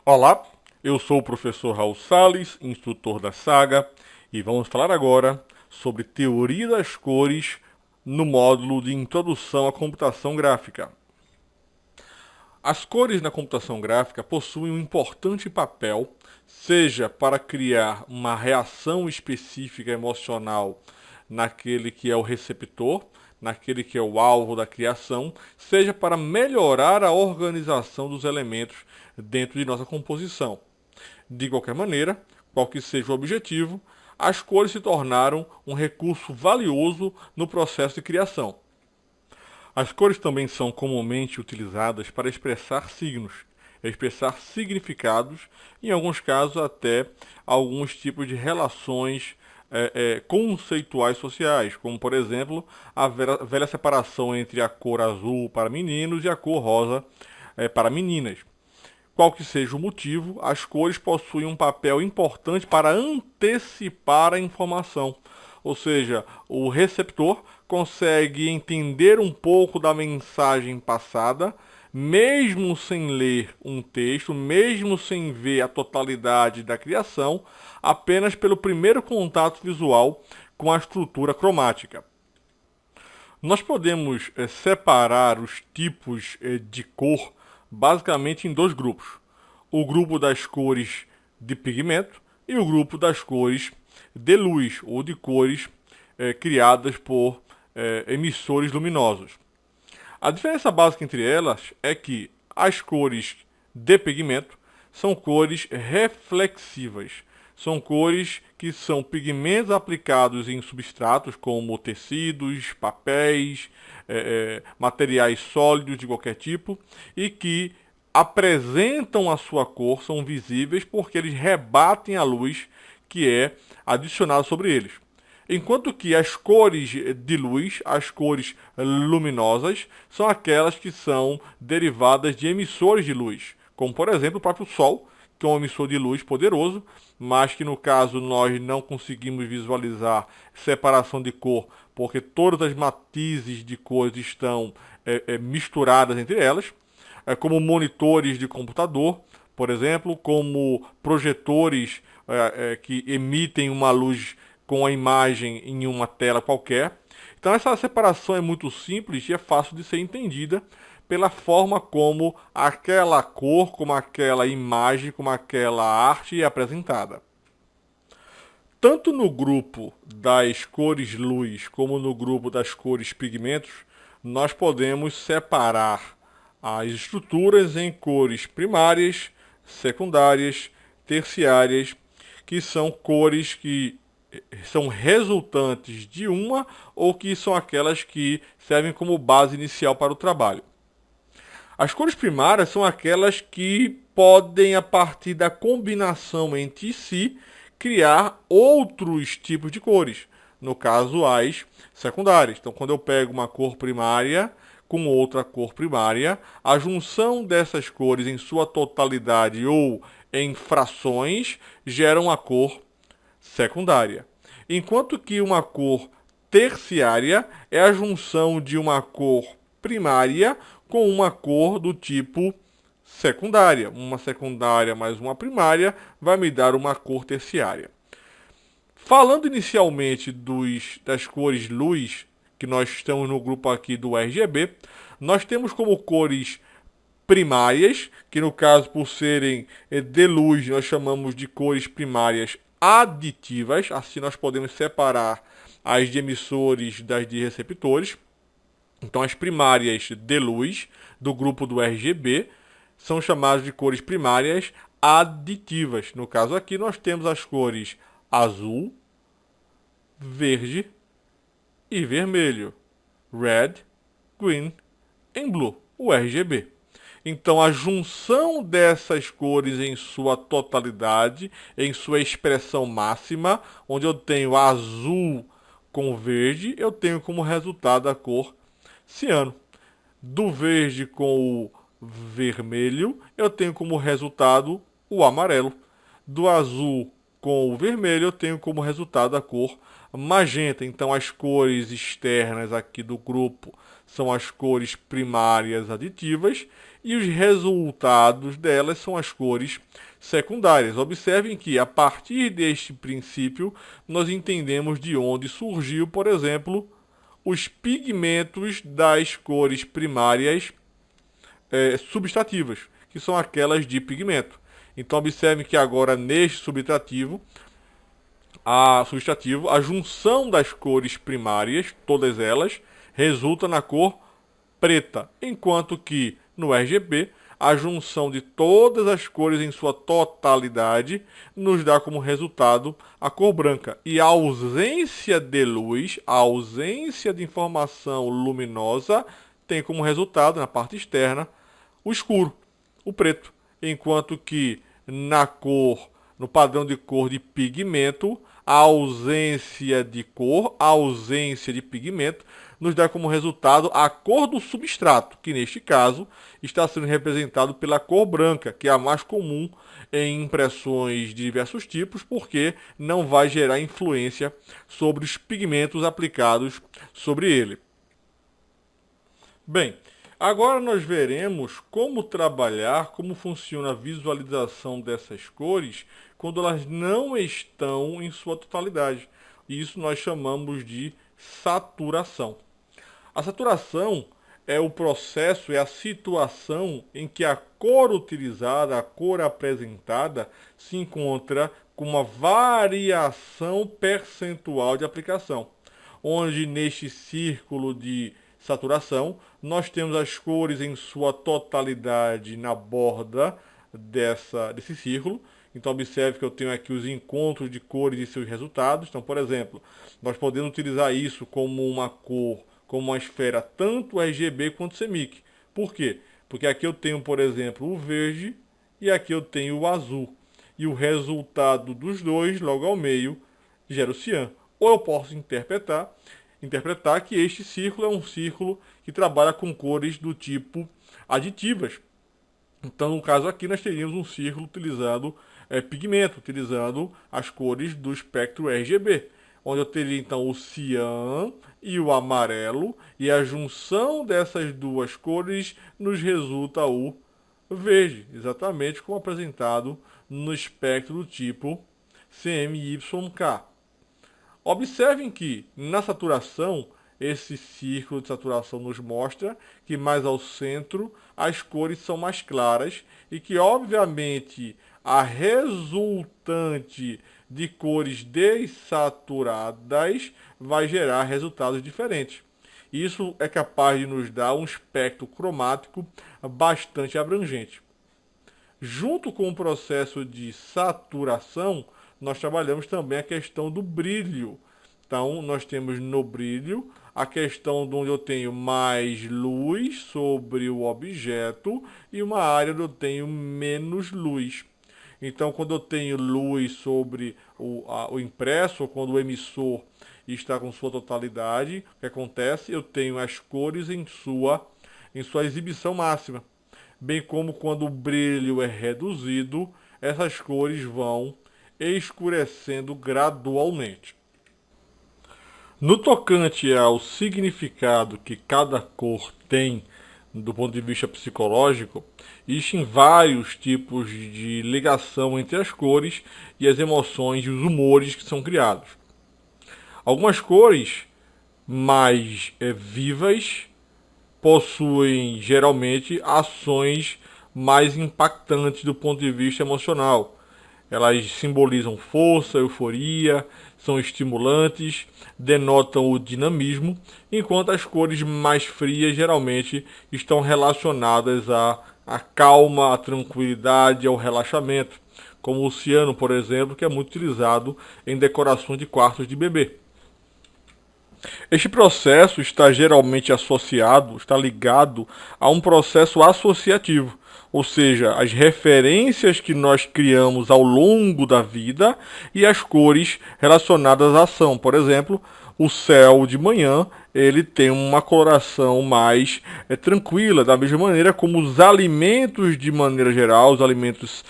Olá, eu sou o professor Raul Sales, instrutor da Saga, e vamos falar agora sobre teoria das cores no módulo de Introdução à Computação Gráfica. As cores na computação gráfica possuem um importante papel, seja para criar uma reação específica emocional naquele que é o receptor, naquele que é o alvo da criação, seja para melhorar a organização dos elementos dentro de nossa composição. De qualquer maneira, qual que seja o objetivo, as cores se tornaram um recurso valioso no processo de criação. As cores também são comumente utilizadas para expressar signos, expressar significados, em alguns casos até alguns tipos de relações conceituais sociais, como por exemplo a velha separação entre a cor azul para meninos e a cor rosa para meninas. Qual que seja o motivo, as cores possuem um papel importante para antecipar a informação. Ou seja, o receptor consegue entender um pouco da mensagem passada, mesmo sem ler um texto, mesmo sem ver a totalidade da criação, apenas pelo primeiro contato visual com a estrutura cromática. Nós podemos separar os tipos de cor basicamente em dois grupos. O grupo das cores de pigmento e o grupo das cores de luz ou de cores criadas por emissores luminosos. A diferença básica entre elas é que as cores de pigmento são cores reflexivas. São cores que são pigmentos aplicados em substratos como tecidos, papéis, materiais sólidos de qualquer tipo e que apresentam a sua cor, são visíveis porque eles rebatem a luz que é adicionada sobre eles. Enquanto que as cores de luz, as cores luminosas, são aquelas que são derivadas de emissores de luz, como por exemplo o próprio Sol, que é um emissor de luz poderoso, mas que no caso nós não conseguimos visualizar separação de cor, porque todas as matizes de cores estão misturadas entre elas, como monitores de computador, por exemplo, como projetores que emitem uma luz com a imagem em uma tela qualquer. Então essa separação é muito simples e é fácil de ser entendida pela forma como aquela cor, como aquela imagem, como aquela arte é apresentada. Tanto no grupo das cores luz como no grupo das cores pigmentos, nós podemos separar as estruturas em cores primárias, secundárias, terciárias, que são cores que são resultantes de uma ou que são aquelas que servem como base inicial para o trabalho. As cores primárias são aquelas que podem, a partir da combinação entre si, criar outros tipos de cores. No caso, as secundárias. Então, quando eu pego uma cor primária com outra cor primária, a junção dessas cores em sua totalidade ou em frações gera uma cor secundária. Enquanto que uma cor terciária é a junção de uma cor primária com uma cor do tipo secundária. Uma secundária mais uma primária vai me dar uma cor terciária. Falando inicialmente das cores luz, que nós estamos no grupo aqui do RGB, nós temos como cores primárias, que no caso por serem de luz, nós chamamos de cores primárias aditivas, assim nós podemos separar as de emissores das de receptores. Então as primárias de luz do grupo do RGB são chamadas de cores primárias aditivas. No caso aqui nós temos as cores azul, verde e vermelho. Red, green and blue, o RGB. Então a junção dessas cores em sua totalidade, em sua expressão máxima, onde eu tenho azul com verde, eu tenho como resultado a cor ciano. Do verde com o vermelho, eu tenho como resultado o amarelo. Do azul com o vermelho, eu tenho como resultado a cor magenta. Então, as cores externas aqui do grupo são as cores primárias aditivas e os resultados delas são as cores secundárias. Observem que, a partir deste princípio, nós entendemos de onde surgiu, por exemplo, os pigmentos das cores primárias subtrativas, que são aquelas de pigmento. Então, observem que agora, neste subtrativo, a junção das cores primárias, todas elas, resulta na cor preta, enquanto que no RGB a junção de todas as cores em sua totalidade nos dá como resultado a cor branca. E a ausência de luz, a ausência de informação luminosa, tem como resultado, na parte externa, o escuro, o preto. Enquanto que no padrão de cor de pigmento, a ausência de cor, a ausência de pigmento, nos dá como resultado a cor do substrato, que neste caso está sendo representado pela cor branca, que é a mais comum em impressões de diversos tipos, porque não vai gerar influência sobre os pigmentos aplicados sobre ele. Bem, agora nós veremos como trabalhar, como funciona a visualização dessas cores quando elas não estão em sua totalidade. Isso nós chamamos de saturação. A saturação é o processo, é a situação em que a cor utilizada, a cor apresentada, se encontra com uma variação percentual de aplicação, onde neste círculo de saturação nós temos as cores em sua totalidade na borda desse círculo. Então observe que eu tenho aqui os encontros de cores e seus resultados. Então, por exemplo, nós podemos utilizar isso como uma cor, como uma esfera, tanto RGB quanto CMYK. Por quê? Porque aqui eu tenho, por exemplo, o verde e aqui eu tenho o azul. E o resultado dos dois, logo ao meio, gera o cian. Ou eu posso interpretar que este círculo é um círculo que trabalha com cores do tipo aditivas. Então, no caso aqui, nós teríamos um círculo utilizando pigmento, utilizando as cores do espectro RGB, onde eu teria então o cian e o amarelo, e a junção dessas duas cores nos resulta o verde, exatamente como apresentado no espectro do tipo CMYK. Observem que na saturação, esse círculo de saturação nos mostra que mais ao centro as cores são mais claras e que, obviamente, a resultante de cores dessaturadas vai gerar resultados diferentes. Isso é capaz de nos dar um espectro cromático bastante abrangente. Junto com o processo de saturação, nós trabalhamos também a questão do brilho. Então, nós temos no brilho a questão de onde eu tenho mais luz sobre o objeto e uma área onde eu tenho menos luz. Então, quando eu tenho luz sobre o impresso, ou quando o emissor está com sua totalidade, o que acontece? Eu tenho as cores em sua exibição máxima. Bem como quando o brilho é reduzido, essas cores vão escurecendo gradualmente. No tocante ao significado que cada cor tem do ponto de vista psicológico, existem vários tipos de ligação entre as cores e as emoções e os humores que são criados. Algumas cores mais vivas possuem geralmente ações mais impactantes do ponto de vista emocional. Elas simbolizam força, euforia, são estimulantes, denotam o dinamismo, enquanto as cores mais frias geralmente estão relacionadas à calma, à tranquilidade, ao relaxamento, como o ciano, por exemplo, que é muito utilizado em decorações de quartos de bebê. Este processo está geralmente associado, está ligado a um processo associativo, ou seja, as referências que nós criamos ao longo da vida e as cores relacionadas à ação. Por exemplo, o céu de manhã ele tem uma coloração mais tranquila, da mesma maneira como os alimentos de maneira geral, os alimentos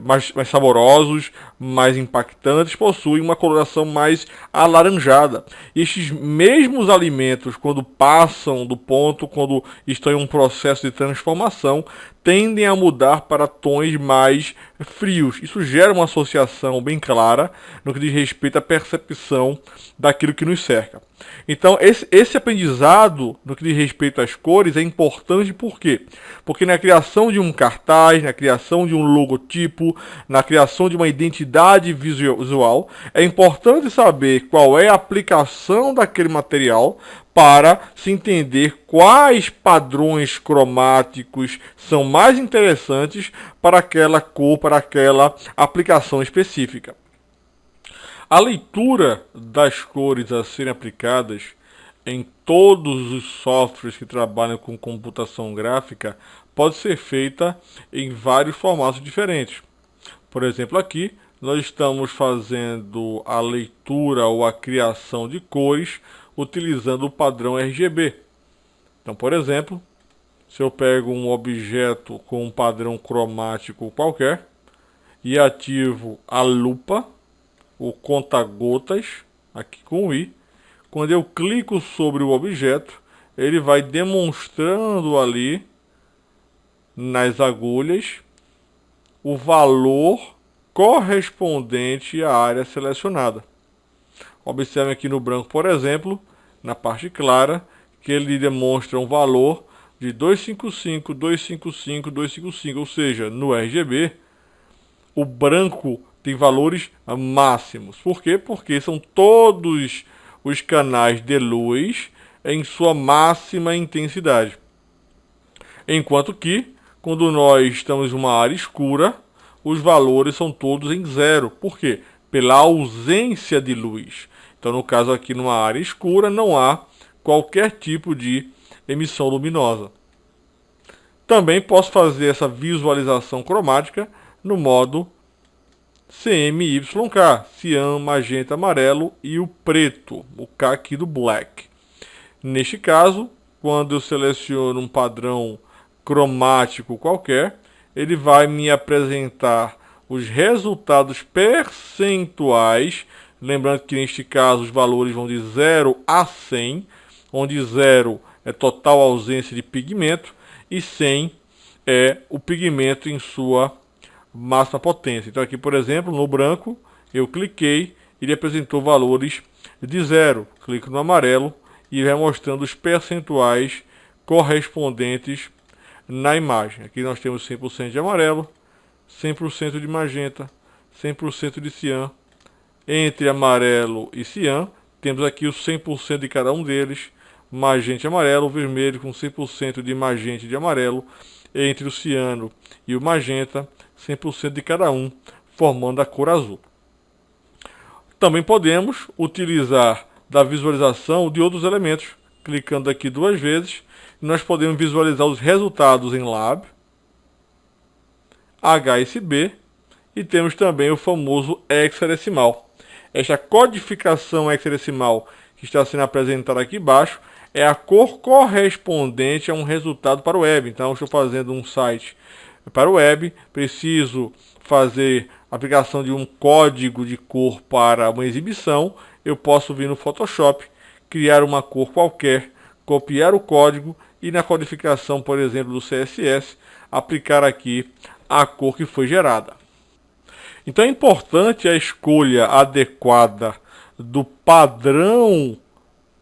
mais saborosos, mais impactantes, possuem uma coloração mais alaranjada. E estes mesmos alimentos, quando passam do ponto, quando estão em um processo de transformação, tendem a mudar para tons mais frios. Isso gera uma associação bem clara no que diz respeito à percepção daquilo que nos cerca. Então, esse aprendizado no que diz respeito às cores é importante por quê? Porque na criação de um cartaz, na criação de um logotipo, na criação de uma identidade visual, é importante saber qual é a aplicação daquele material para se entender quais padrões cromáticos são mais interessantes para aquela cor, para aquela aplicação específica. A leitura das cores a serem aplicadas em todos os softwares que trabalham com computação gráfica pode ser feita em vários formatos diferentes. Por exemplo, aqui nós estamos fazendo a leitura ou a criação de cores utilizando o padrão RGB. Então, por exemplo, se eu pego um objeto com um padrão cromático qualquer e ativo a lupa, o conta-gotas, aqui com o i, quando eu clico sobre o objeto, ele vai demonstrando ali nas agulhas o valor correspondente à área selecionada. Observe aqui no branco, por exemplo, na parte clara, que ele demonstra um valor de 255, 255, 255, ou seja, no RGB, o branco tem valores máximos. Por quê? Porque são todos os canais de luz em sua máxima intensidade. Enquanto que, quando nós estamos em uma área escura, os valores são todos em zero. Por quê? Pela ausência de luz. Então, no caso aqui, numa área escura, não há qualquer tipo de emissão luminosa. Também posso fazer essa visualização cromática no modo CMYK, cian, magenta, amarelo e o preto, o K aqui do black. Neste caso, quando eu seleciono um padrão cromático qualquer, ele vai me apresentar os resultados percentuais, lembrando que neste caso os valores vão de 0 a 100, onde 0 é total ausência de pigmento e 100 é o pigmento em sua máxima potência. Então aqui, por exemplo, no branco, eu cliquei e ele apresentou valores de 0. Clico no amarelo e vai mostrando os percentuais correspondentes na imagem. Aqui nós temos 100% de amarelo, 100% de magenta, 100% de cian. Entre amarelo e cian, temos aqui os 100% de cada um deles, magenta e amarelo, vermelho com 100% de magenta e de amarelo, entre o ciano e o magenta, 100% de cada um, formando a cor azul. Também podemos utilizar da visualização de outros elementos. Clicando aqui duas vezes, nós podemos visualizar os resultados em Lab, HSB e temos também o famoso hexadecimal. Esta codificação hexadecimal que está sendo apresentada aqui embaixo é a cor correspondente a um resultado para o web. Então, estou fazendo um site para o web, preciso fazer a aplicação de um código de cor para uma exibição, eu posso vir no Photoshop, criar uma cor qualquer, copiar o código e na codificação, por exemplo, do CSS, aplicar aqui a cor que foi gerada. Então é importante a escolha adequada do padrão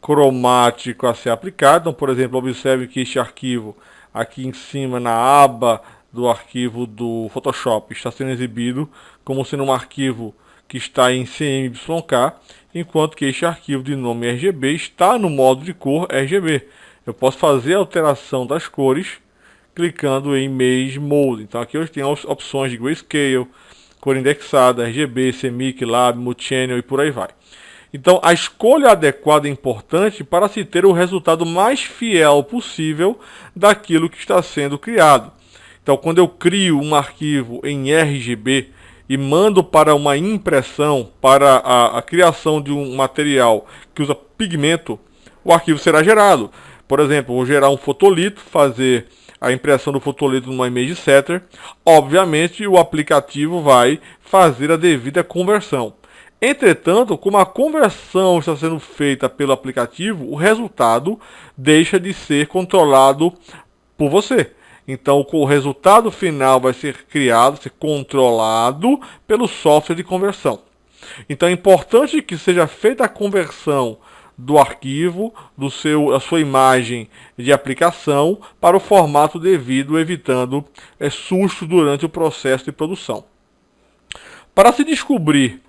cromático a ser aplicado. Então, por exemplo, observe que este arquivo aqui em cima na aba do arquivo do Photoshop está sendo exibido como sendo um arquivo que está em CMYK, enquanto que este arquivo de nome RGB está no modo de cor RGB. Eu posso fazer a alteração das cores clicando em Image Mode. Então aqui eu tenho as opções de Grayscale, cor indexada, RGB, CMYK, Lab, Multichannel e por aí vai. Então a escolha adequada é importante para se ter o resultado mais fiel possível daquilo que está sendo criado. Então quando eu crio um arquivo em RGB e mando para uma impressão, para a criação de um material que usa pigmento, o arquivo será gerado. Por exemplo, vou gerar um fotolito, fazer a impressão do fotolito numa image setter, obviamente o aplicativo vai fazer a devida conversão. Entretanto, como a conversão está sendo feita pelo aplicativo, o resultado deixa de ser controlado por você. Então, o resultado final vai ser criado, ser controlado pelo software de conversão. Então, é importante que seja feita a conversão do arquivo, a sua imagem de aplicação para o formato devido, evitando sustos durante o processo de produção. Para se descobrir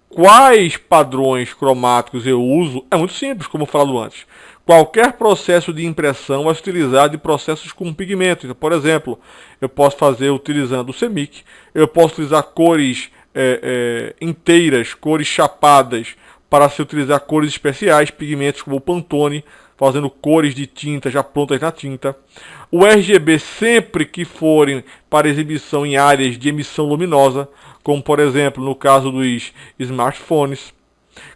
quais padrões cromáticos eu uso, é muito simples, como falado antes. Qualquer processo de impressão vai se utilizar de processos com pigmento. Então, por exemplo, eu posso fazer utilizando o CMYK, eu posso utilizar cores inteiras, cores chapadas, para se utilizar cores especiais, pigmentos como o Pantone, fazendo cores de tinta já prontas na tinta. O RGB sempre que forem para exibição em áreas de emissão luminosa, como por exemplo no caso dos smartphones.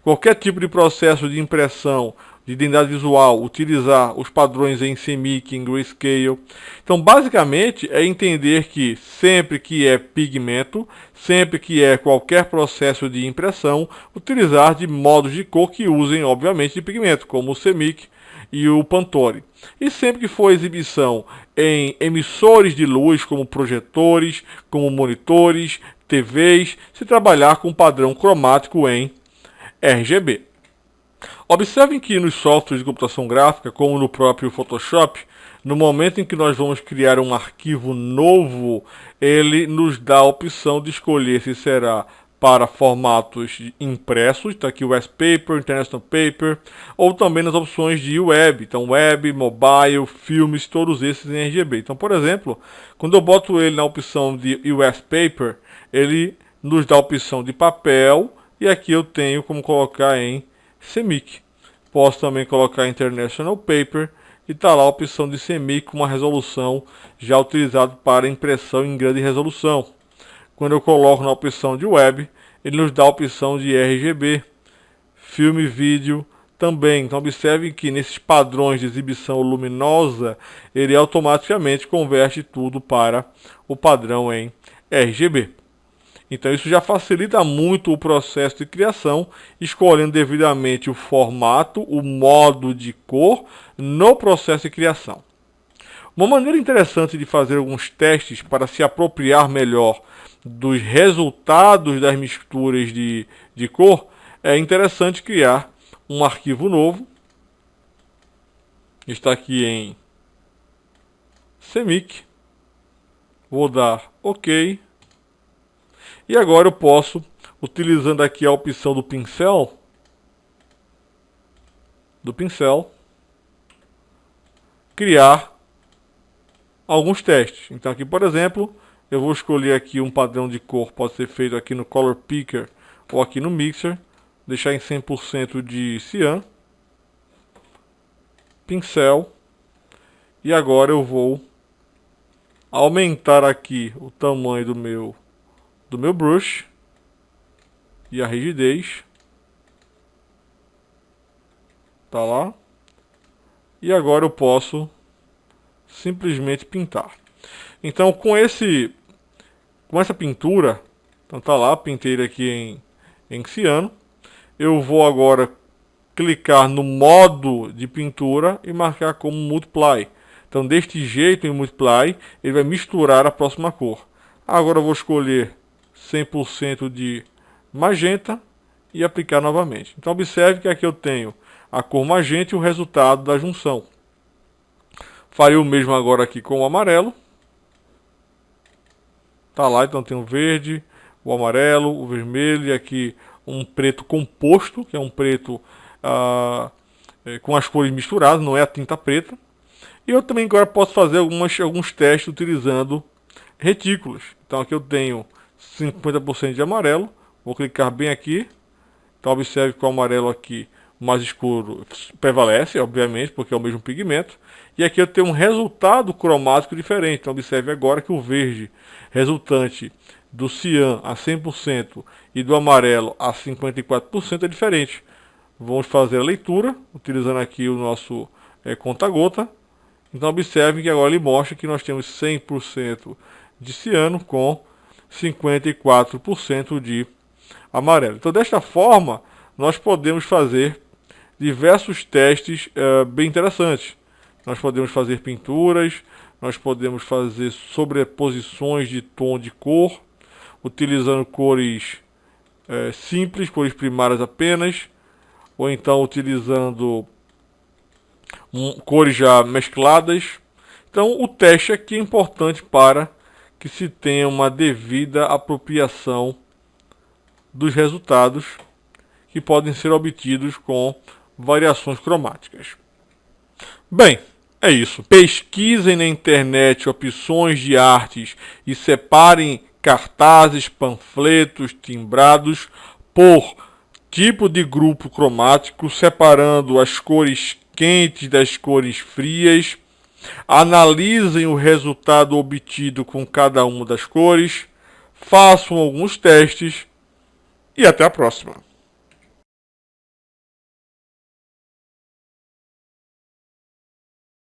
Qualquer tipo de processo de impressão de identidade visual, utilizar os padrões em CMYK, em Grayscale. Então, basicamente, é entender que sempre que é pigmento, sempre que é qualquer processo de impressão, utilizar de modos de cor que usem, obviamente, de pigmento, como o CMYK e o Pantone. E sempre que for exibição em emissores de luz, como projetores, como monitores, TVs, se trabalhar com padrão cromático em RGB. Observem que nos softwares de computação gráfica, como no próprio Photoshop, no momento em que nós vamos criar um arquivo novo, ele nos dá a opção de escolher se será para formatos impressos, está aqui o US Paper, International Paper, ou também nas opções de web, então web, mobile, filmes, todos esses em RGB. Então, por exemplo, quando eu boto ele na opção de US Paper, ele nos dá a opção de papel, e aqui eu tenho como colocar em CMYK. Posso também colocar International Paper e está lá a opção de CMYK com uma resolução já utilizada para impressão em grande resolução. Quando eu coloco na opção de web, ele nos dá a opção de RGB, filme e vídeo também. Então observe que nesses padrões de exibição luminosa, ele automaticamente converte tudo para o padrão em RGB. Então isso já facilita muito o processo de criação, escolhendo devidamente o formato, o modo de cor no processo de criação. Uma maneira interessante de fazer alguns testes para se apropriar melhor dos resultados das misturas de cor, é interessante criar um arquivo novo. Está aqui em CMYK. Vou dar OK. E agora eu posso, utilizando aqui a opção do pincel, criar alguns testes. Então aqui, por exemplo, eu vou escolher aqui um padrão de cor, pode ser feito aqui no Color Picker ou aqui no Mixer, deixar em 100% de cian, pincel, e agora eu vou aumentar aqui o tamanho do meu brush e a rigidez. Tá lá. E agora eu posso simplesmente pintar. Então com essa pintura, então tá lá, pintei ele aqui em ciano. Eu vou agora clicar no modo de pintura e marcar como Multiply. Então deste jeito em Multiply, ele vai misturar a próxima cor. Agora eu vou escolher 100% de magenta e aplicar novamente. Então observe que aqui eu tenho a cor magenta e o resultado da junção. Farei o mesmo agora aqui com o amarelo. Tá lá, então tem o verde, o amarelo, o vermelho e aqui um preto composto, que é um preto com as cores misturadas, não é a tinta preta. E eu também agora posso fazer alguns testes utilizando retículos. Então aqui eu tenho 50% de amarelo, vou clicar bem aqui. Então observe que o amarelo aqui mais escuro prevalece, obviamente, porque é o mesmo pigmento. E aqui eu tenho um resultado cromático diferente. Então observe agora que o verde resultante do cian a 100% e do amarelo a 54% é diferente. Vamos fazer a leitura, utilizando aqui o nosso conta-gota. Então observem que agora ele mostra que nós temos 100% de ciano com 54% de amarelo. Então desta forma nós podemos fazer diversos testes bem interessantes. Nós podemos fazer pinturas, nós podemos fazer sobreposições de tom de cor, utilizando cores simples, cores primárias apenas, ou então utilizando cores já mescladas. Então o teste aqui é importante para que se tenha uma devida apropriação dos resultados que podem ser obtidos com variações cromáticas. Bem, é isso. Pesquisem na internet opções de artes e separem cartazes, panfletos, timbrados por tipo de grupo cromático, separando as cores quentes das cores frias. Analisem o resultado obtido com cada uma das cores. Façam alguns testes e até a próxima.